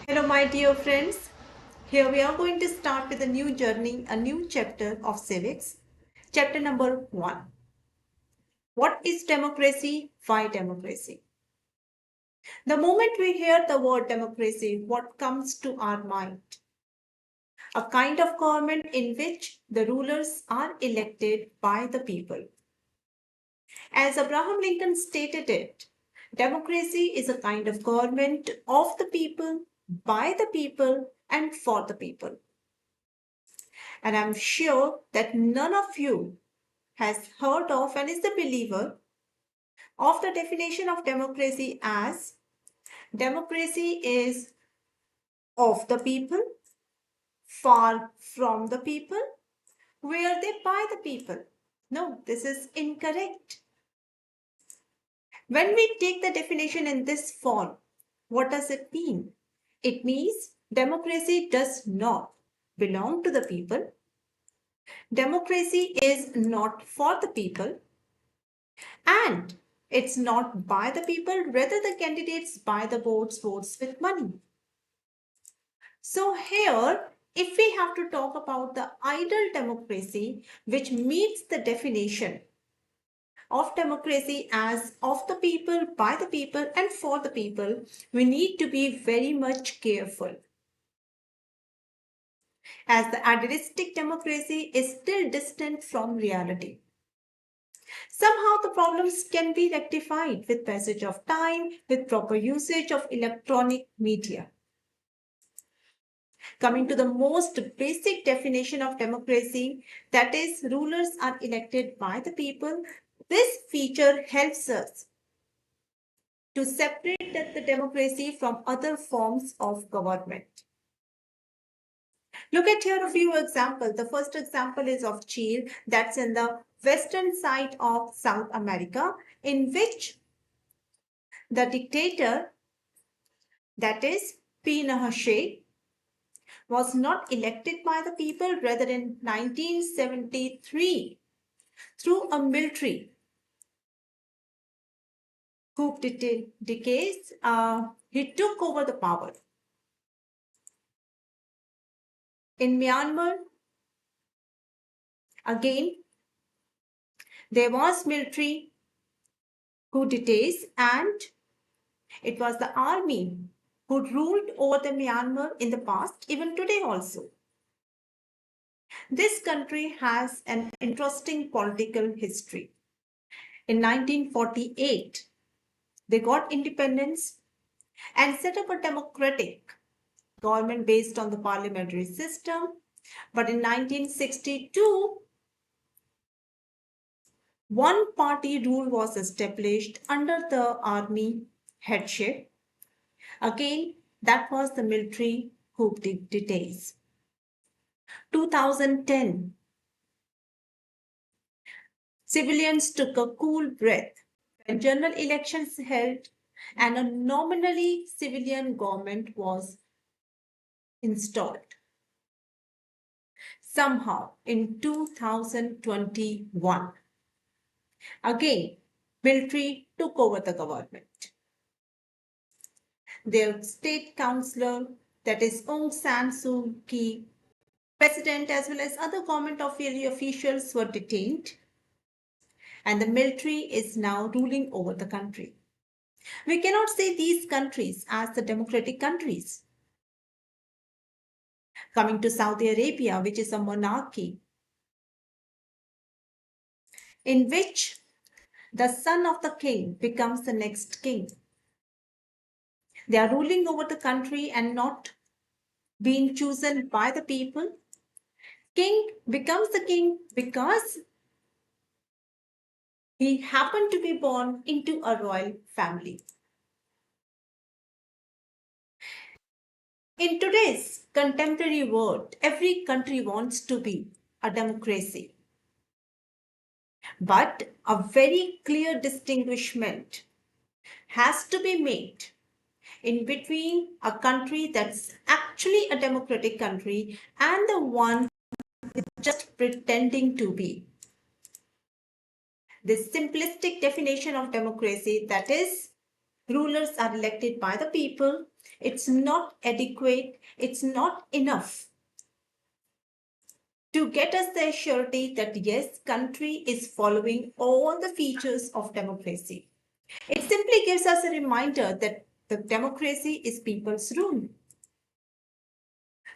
Hello, my dear friends. Here we are going to start with a new journey, a new chapter of civics. Chapter number 1. What is democracy? Why democracy? The moment we hear the word democracy, what comes to our mind? A kind of government in which the rulers are elected by the people. As Abraham Lincoln stated it, democracy is a kind of government of the people, by the people, and for the people. And I'm sure that none of you has heard of and is the believer of the definition of democracy as democracy is of the people, far from the people, where they by the people. No, this is incorrect. When we take the definition in this form, what does it mean? It means democracy does not belong to the people. Democracy is not for the people. And it's not by the people, rather the candidates buy the votes with money. So here, if we have to talk about the ideal democracy, which meets the definition of democracy as of the people, by the people, and for the people, we need to be very much careful. As the idealistic democracy is still distant from reality. Somehow the problems can be rectified with passage of time, with proper usage of electronic media. Coming to the most basic definition of democracy, that is, rulers are elected by the people. This feature helps us to separate the democracy from other forms of government. Look at here a few examples. The first example is of Chile, that's in the western side of South America, in which the dictator, that is Pinochet, was not elected by the people, rather in 1973 through a military coup d'etat, he took over the power. In Myanmar, again, there was military coup d'etats, and it was the army who ruled over the Myanmar in the past, even today also. This country has an interesting political history. In 1948, they got independence and set up a democratic government based on the parliamentary system. But in 1962, one party rule was established under the army headship. Again, that was the military coup d'etats. 2010, civilians took a cool breath when general elections held and a nominally civilian government was installed. Somehow in 2021, again, military took over the government. Their state councillor, that is Aung San Suu Kyi, president as well as other government officials were detained, and the military is now ruling over the country. We cannot say these countries as the democratic countries. Coming to Saudi Arabia, which is a monarchy, in which the son of the king becomes the next king. They are ruling over the country and not being chosen by the people. King becomes the king because he happened to be born into a royal family. In today's contemporary world, every country wants to be a democracy. But a very clear distinguishment has to be made in between a country that's actually a democratic country and the one just pretending to be. This simplistic definition of democracy, that is, rulers are elected by the people, It's not adequate. It's not enough to get us the surety that yes, country is following all the features of democracy. It simply gives us a reminder that the democracy is people's rule.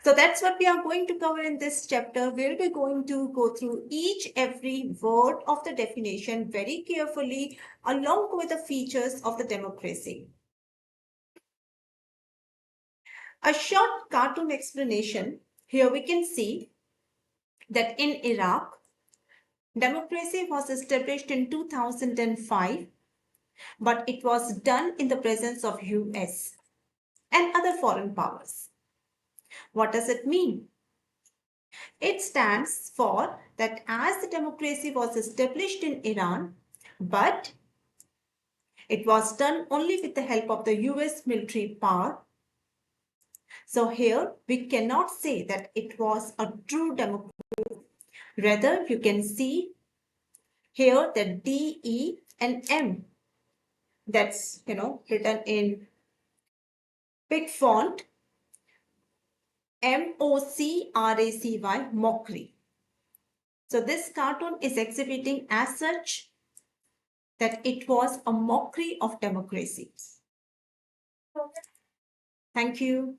So that's what we are going to cover in this chapter. We'll be going to go through each every word of the definition very carefully along with the features of the democracy. A short cartoon explanation. Here we can see that in Iraq, democracy was established in 2005, but it was done in the presence of US and other foreign powers. What does it mean? It stands for that as the democracy was established in Iran, but it was done only with the help of the US military power. So here we cannot say that it was a true democracy. Rather, you can see here that D, E and M, that's written in big font, MOCRACY, mockery. So this cartoon is exhibiting as such that it was a mockery of democracy. Thank you.